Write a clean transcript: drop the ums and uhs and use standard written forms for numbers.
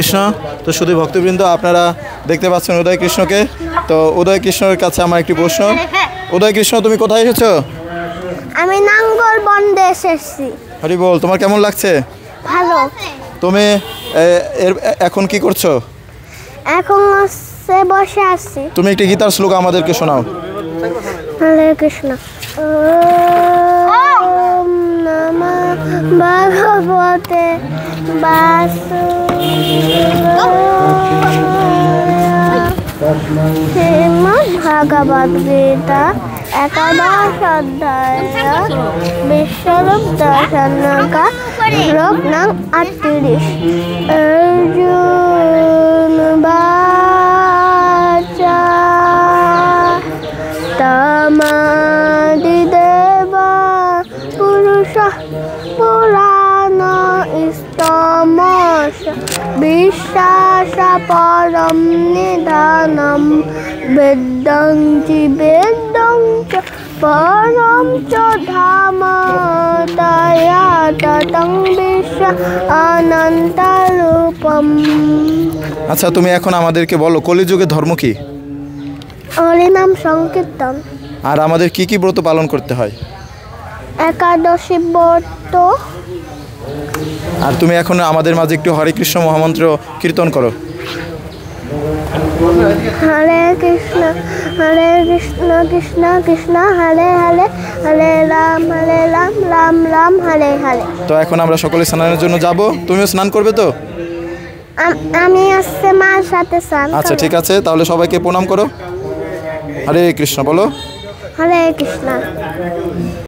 কৃষ্ণ। তো শুধু ভক্তবৃন্দ, আপনারা দেখতে পাচ্ছেন উদয় কৃষ্ণকে। তো উদয় কৃষ্ণের কাছে আমার একটি প্রশ্ন। উদয় কৃষ্ণ, তুমি কোথায় এসেছো? আমি নাঙ্গল বন্দে এসেছি। হরি বল। তোমার কেমন লাগছে? ভালো। তুমি এখন কি করছো? এখন বসে আছি। তুমি একটি গীতার শ্লোক আমাদেরকে শোনাও। হরে কৃষ্ণ। ওম নমঃ ভগবতে বাসুদেবায়। শ্রীমদ্ ভগবদ গীতা একাদশ অধ্যায় বিশ্বরূপ দর্শনকা শ্লোক নং 38। অর্জুন বাচা তমাদিদেবা পুরুষঃ পুরাণ ইষ্টমস বিশ্বাস পরম নিধানম বেদং বেদং চ পরম চ ধাম তয়া ততং বিশ্ব অনন্তরূপম। আচ্ছা, তুমি এখন আমাদেরকে বলো কলিযুগের ধর্ম কি? হরিনাম সংকীর্তন। আর আমাদের কি কি ব্রত পালন করতে হয়? একাদশী ব্রত। আর তুমি এখন আমাদের মাঝে একটু হরে কৃষ্ণ মহামন্ত্র কীর্তন করো। হরে কৃষ্ণ কৃষ্ণ কৃষ্ণ হরে হরে হরে রাম রাম রাম হরে হরে। তো এখন আমরা সকলে স্নানের জন্য যাব। তুমিও স্নান করবে তো? আমি আসছে মার সাথে স্নান। আচ্ছা, ঠিক আছে, তাহলে সবাইকে প্রণাম করো। হরে কৃষ্ণ বলো। হরে কৃষ্ণ।